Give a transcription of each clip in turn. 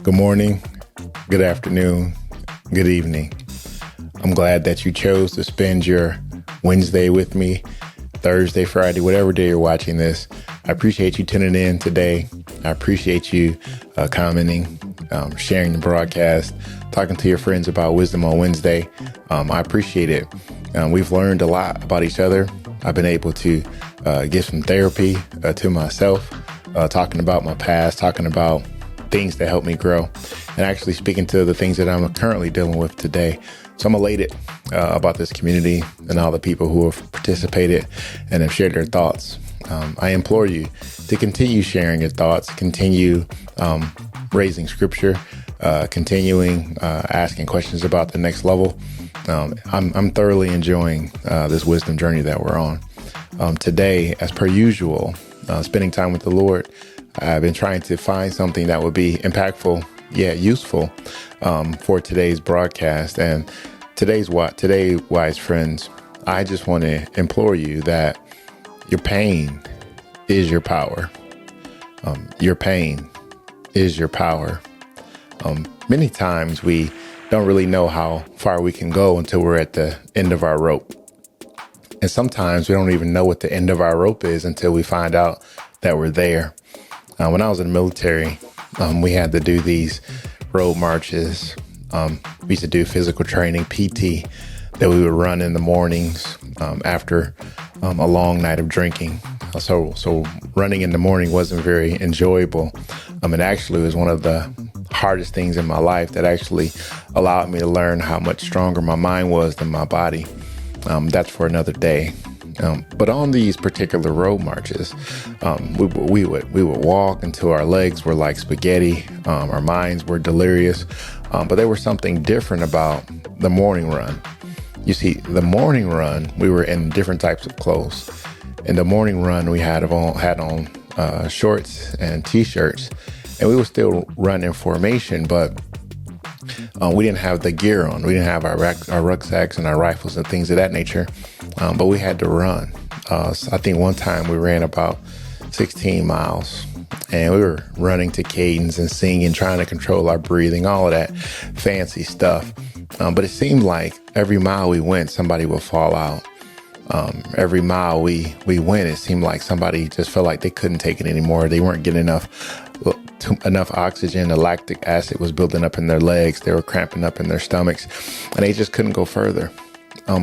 Good morning, good afternoon, good evening. I'm glad that you chose to spend your Wednesday with me, Thursday, Friday, whatever day you're watching this. I appreciate you tuning in today. I appreciate you commenting, sharing the broadcast, talking to your friends about Wisdom on Wednesday. I appreciate it. We've learned a lot about each other. I've been able to give some therapy to myself, talking about my past, talking about things that help me grow, and actually speaking to the things that I'm currently dealing with today. So I'm elated about this community and all the people who have participated and have shared their thoughts. I implore you to continue sharing your thoughts, continue raising scripture, continuing asking questions about the next level. I'm thoroughly enjoying this wisdom journey that we're on. Today, as per usual, spending time with the Lord, I've been trying to find something that would be impactful, yet useful for today's broadcast. And today, wise friends, I just want to implore you that your pain is your power. Your pain is your power. Many times we don't really know how far we can go until we're at the end of our rope. And sometimes we don't even know what the end of our rope is until we find out that we're there. When I was in the military, we had to do these road marches. We used to do physical training, PT, that we would run in the mornings after a long night of drinking. So running in the morning wasn't very enjoyable. It actually was one of the hardest things in my life that actually allowed me to learn how much stronger my mind was than my body. That's for another day. But on these particular road marches, we would walk until our legs were like spaghetti. Our minds were delirious. But there was something different about the morning run. You see, the morning run, we were in different types of clothes. In the morning run, we had on shorts and T-shirts, and we would still run in formation, but we didn't have the gear on. We didn't have our rucksacks and our rifles and things of that nature, but we had to run. So I think one time we ran about 16 miles, and we were running to cadence and singing, trying to control our breathing, all of that fancy stuff. But it seemed like every mile we went, somebody would fall out. Every mile we went, it seemed like somebody just felt like they couldn't take it anymore. They weren't getting enough oxygen. The lactic acid was building up in their legs. They were cramping up in their stomachs, and they just couldn't go further.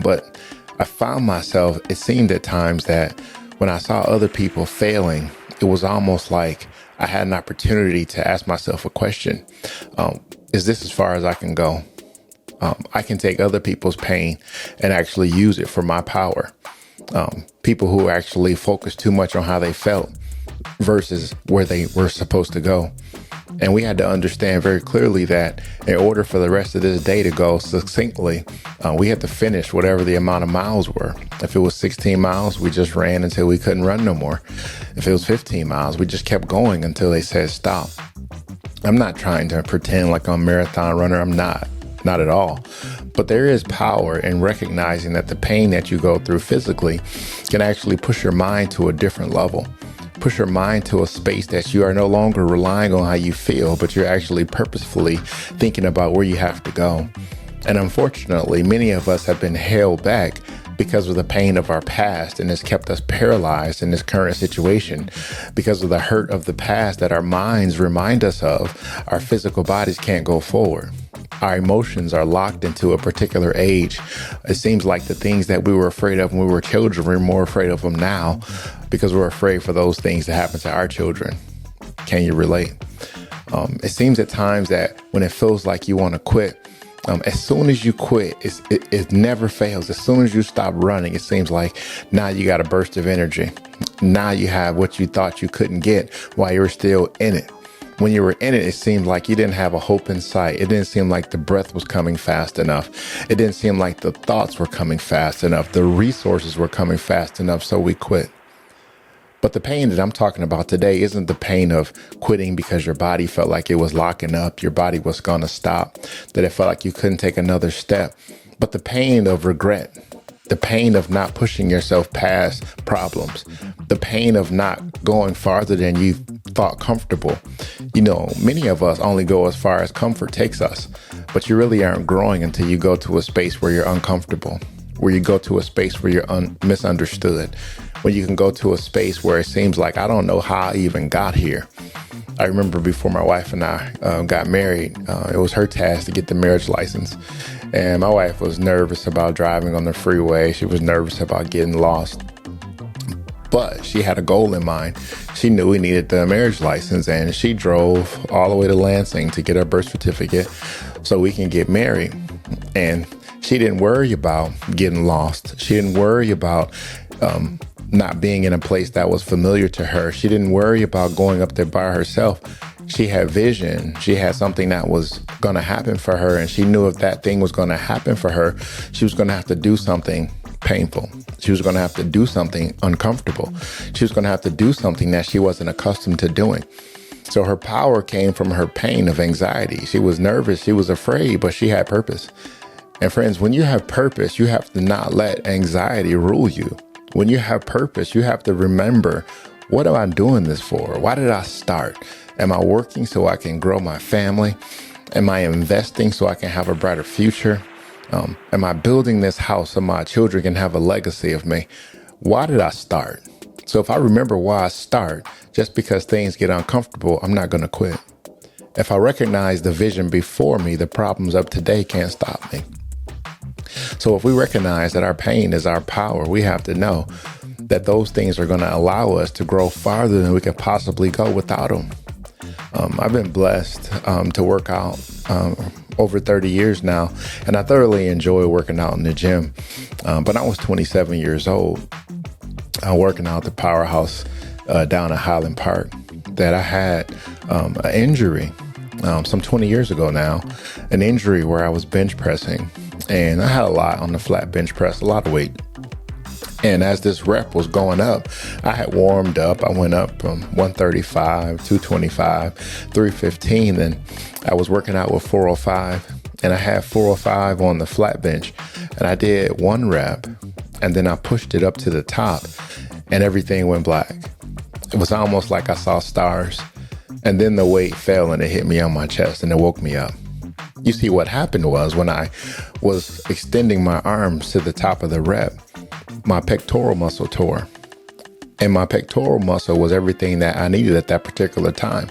But I found myself, it seemed at times that when I saw other people failing, it was almost like I had an opportunity to ask myself a question. Is this as far as I can go? I can take other people's pain and actually use it for my power. People who actually focus too much on how they felt versus where they were supposed to go. And we had to understand very clearly that in order for the rest of this day to go succinctly, we had to finish whatever the amount of miles were. If it was 16 miles, we just ran until we couldn't run no more. If it was 15 miles, we just kept going until they said stop. I'm not trying to pretend like I'm a marathon runner. I'm not at all. But there is power in recognizing that the pain that you go through physically can actually push your mind to a different level. Push your mind to a space that you are no longer relying on how you feel, but you're actually purposefully thinking about where you have to go. And unfortunately, many of us have been held back because of the pain of our past, and it's kept us paralyzed in this current situation because of the hurt of the past that our minds remind us of. Our physical bodies can't go forward. Our emotions are locked into a particular age. It seems like the things that we were afraid of when we were children, we're more afraid of them now because we're afraid for those things to happen to our children. Can you relate? It seems at times that when it feels like you want to quit, as soon as you quit, it never fails. As soon as you stop running, it seems like now you got a burst of energy. Now you have what you thought you couldn't get while you were still in it. When you were in it, it seemed like you didn't have a hope in sight. It didn't seem like the breath was coming fast enough. It didn't seem like the thoughts were coming fast enough. The resources were coming fast enough, so we quit. But the pain that I'm talking about today isn't the pain of quitting because your body felt like it was locking up, your body was going to stop, that it felt like you couldn't take another step. But the pain of regret, the pain of not pushing yourself past problems, the pain of not going farther than you thought comfortable. You know, many of us only go as far as comfort takes us, but you really aren't growing until you go to a space where you're uncomfortable, where you go to a space where you're misunderstood, when you can go to a space where it seems like, I don't know how I even got here. I remember before my wife and I got married, it was her task to get the marriage license. And my wife was nervous about driving on the freeway. She was nervous about getting lost. But she had a goal in mind. She knew we needed the marriage license, and she drove all the way to Lansing to get her birth certificate so we can get married. And she didn't worry about getting lost. She didn't worry about not being in a place that was familiar to her. She didn't worry about going up there by herself. She had vision. She had something that was going to happen for her. And she knew if that thing was going to happen for her, she was going to have to do something painful. She was going to have to do something uncomfortable. She was going to have to do something that she wasn't accustomed to doing. So her power came from her pain of anxiety. She was nervous. She was afraid, but she had purpose. And friends, when you have purpose, you have to not let anxiety rule you. When you have purpose, you have to remember, what am I doing this for? Why did I start? Am I working so I can grow my family? Am I investing so I can have a brighter future? Am I building this house so my children can have a legacy of me? Why did I start? So if I remember why I start, just because things get uncomfortable, I'm not going to quit. If I recognize the vision before me, the problems of today can't stop me. So if we recognize that our pain is our power, we have to know that those things are going to allow us to grow farther than we could possibly go without them. I've been blessed to work out over 30 years now, and I thoroughly enjoy working out in the gym. But I was 27 years old, working out at the powerhouse down at Highland Park, that I had an injury some 20 years ago now, an injury where I was bench pressing. And I had a lot on the flat bench press, a lot of weight. And as this rep was going up, I had warmed up. I went up from 135, 225, 315. And I was working out with 405. And I had 405 on the flat bench. And I did one rep. And then I pushed it up to the top. And everything went black. It was almost like I saw stars. And then the weight fell and it hit me on my chest and it woke me up. You see, what happened was when I was extending my arms to the top of the rep, my pectoral muscle tore. And my pectoral muscle was everything that I needed at that particular time.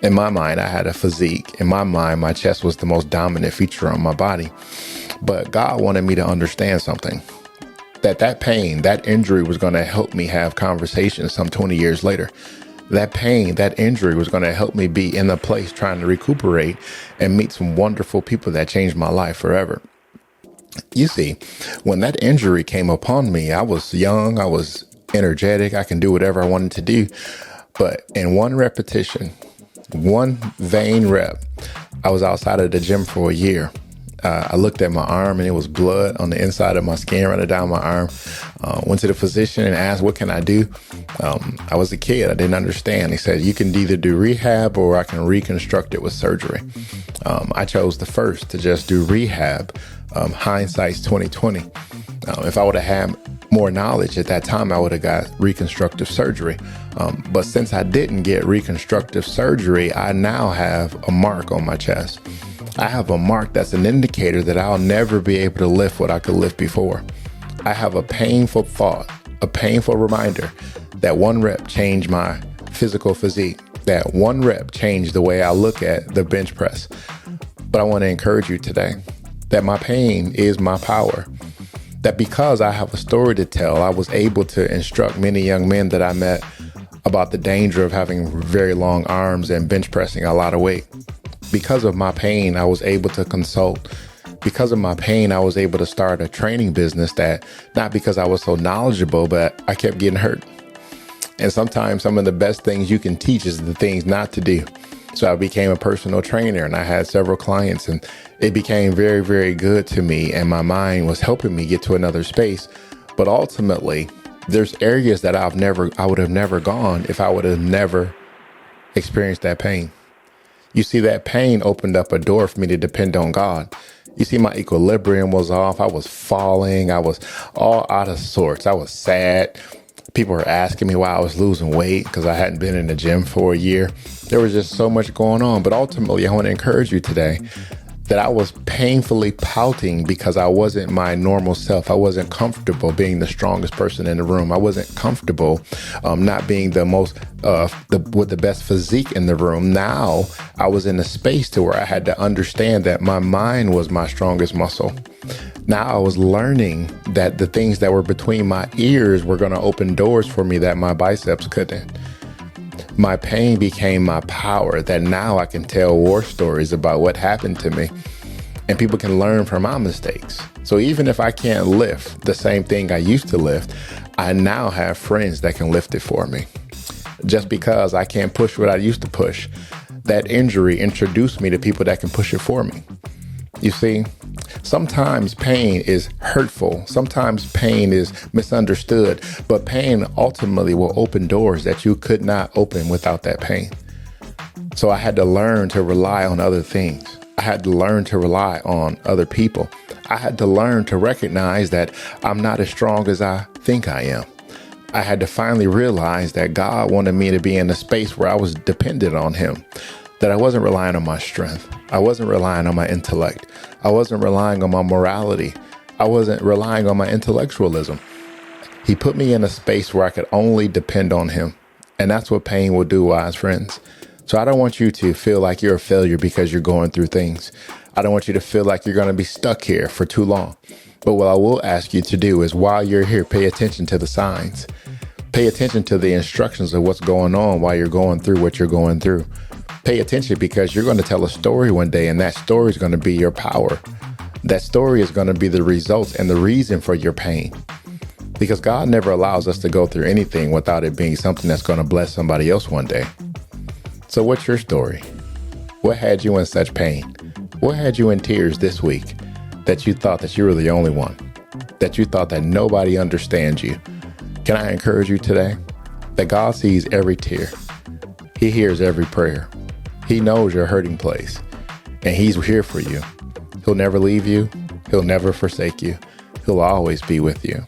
In my mind, I had a physique. In my mind, my chest was the most dominant feature on my body. But God wanted me to understand something, that pain, that injury was going to help me have conversations some 20 years later. That pain, that injury was going to help me be in a place trying to recuperate and meet some wonderful people that changed my life forever. You see, when that injury came upon me, I was young, I was energetic, I can do whatever I wanted to do. But in one repetition, one vain rep, I was outside of the gym for a year. I looked at my arm and it was blood on the inside of my skin running down my arm. Went to the physician and asked, what can I do? I was a kid. I didn't understand. He said, you can either do rehab or I can reconstruct it with surgery. I chose the first, to just do rehab. Hindsight's 2020. If I would have had more knowledge at that time, I would have got reconstructive surgery. But since I didn't get reconstructive surgery, I now have a mark on my chest. I have a mark that's an indicator that I'll never be able to lift what I could lift before. I have a painful thought, a painful reminder that one rep changed my physical physique, that one rep changed the way I look at the bench press. But I want to encourage you today that my pain is my power, that because I have a story to tell, I was able to instruct many young men that I met about the danger of having very long arms and bench pressing a lot of weight. Because of my pain, I was able to consult. Because of my pain, I was able to start a training business that, not because I was so knowledgeable, but I kept getting hurt. And sometimes some of the best things you can teach is the things not to do. So I became a personal trainer and I had several clients and it became very, very good to me. And my mind was helping me get to another space. But ultimately, there's areas that I would have never gone if I would have never experienced that pain. You see, that pain opened up a door for me to depend on God. You see, my equilibrium was off. I was falling. I was all out of sorts. I was sad. People were asking me why I was losing weight because I hadn't been in the gym for a year. There was just so much going on. But ultimately, I want to encourage you today that I was painfully pouting because I wasn't my normal self. I wasn't comfortable being the strongest person in the room. I wasn't comfortable not being the most with the best physique in the room. Now I was in a space to where I had to understand that my mind was my strongest muscle. Now I was learning that the things that were between my ears were going to open doors for me that my biceps couldn't. My pain became my power, that now I can tell war stories about what happened to me and people can learn from my mistakes. So even if I can't lift the same thing I used to lift, I now have friends that can lift it for me. Just because I can't push what I used to push, that injury introduced me to people that can push it for me. You see, sometimes pain is hurtful. Sometimes pain is misunderstood, but pain ultimately will open doors that you could not open without that pain. So I had to learn to rely on other things. I had to learn to rely on other people. I had to learn to recognize that I'm not as strong as I think I am. I had to finally realize that God wanted me to be in a space where I was dependent on him, that I wasn't relying on my strength. I wasn't relying on my intellect. I wasn't relying on my morality. I wasn't relying on my intellectualism. He put me in a space where I could only depend on him. And that's what pain will do, wise friends. So I don't want you to feel like you're a failure because you're going through things. I don't want you to feel like you're going to be stuck here for too long. But what I will ask you to do is while you're here, pay attention to the signs. Pay attention to the instructions of what's going on while you're going through what you're going through. Pay attention because you're going to tell a story one day and that story is going to be your power. That story is going to be the results and the reason for your pain. Because God never allows us to go through anything without it being something that's going to bless somebody else one day. So what's your story? What had you in such pain? What had you in tears this week that you thought that you were the only one? That you thought that nobody understands you? Can I encourage you today that God sees every tear? He hears every prayer. He knows your hurting place, and he's here for you. He'll never leave you. He'll never forsake you. He'll always be with you.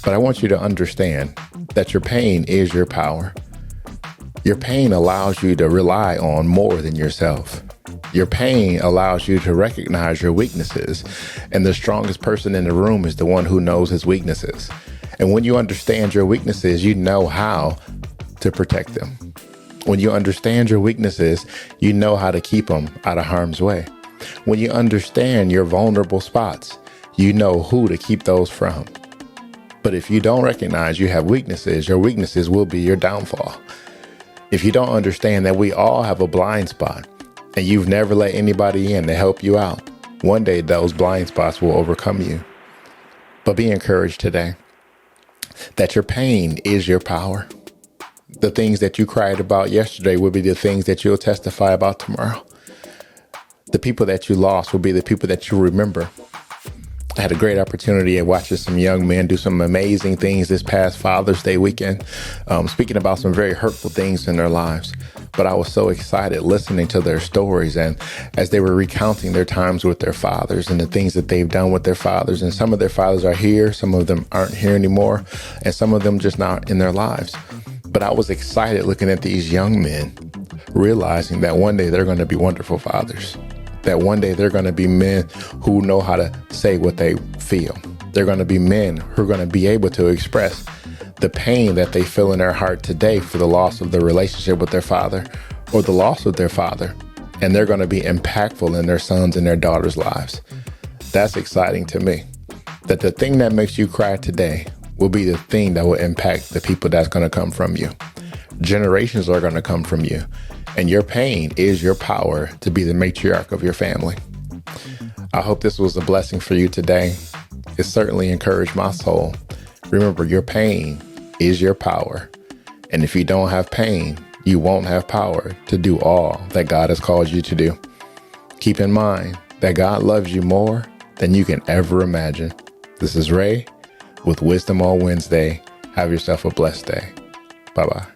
But I want you to understand that your pain is your power. Your pain allows you to rely on more than yourself. Your pain allows you to recognize your weaknesses, and the strongest person in the room is the one who knows his weaknesses. And when you understand your weaknesses, you know how to protect them. When you understand your weaknesses, you know how to keep them out of harm's way. When you understand your vulnerable spots, you know who to keep those from. But if you don't recognize you have weaknesses, your weaknesses will be your downfall. If you don't understand that we all have a blind spot and you've never let anybody in to help you out, one day those blind spots will overcome you. But be encouraged today that your pain is your power. The things that you cried about yesterday will be the things that you'll testify about tomorrow. The people that you lost will be the people that you remember. I had a great opportunity of watching some young men do some amazing things this past Father's Day weekend, speaking about some very hurtful things in their lives. But I was so excited listening to their stories, and as they were recounting their times with their fathers and the things that they've done with their fathers. And some of their fathers are here, some of them aren't here anymore, and some of them just not in their lives. But I was excited looking at these young men, realizing that one day they're going to be wonderful fathers, that one day they're going to be men who know how to say what they feel. They're going to be men who are going to be able to express the pain that they feel in their heart today for the loss of their relationship with their father or the loss of their father. And they're going to be impactful in their sons and their daughters' lives. That's exciting to me, that the thing that makes you cry today will be the thing that will impact the people that's going to come from you. Generations are going to come from you. And your pain is your power to be the matriarch of your family. I hope this was a blessing for you today. It certainly encouraged my soul. Remember, your pain is your power. And if you don't have pain, you won't have power to do all that God has called you to do. Keep in mind that God loves you more than you can ever imagine. This is Ray with Wisdom on Wednesday. Have yourself a blessed day. Bye-bye.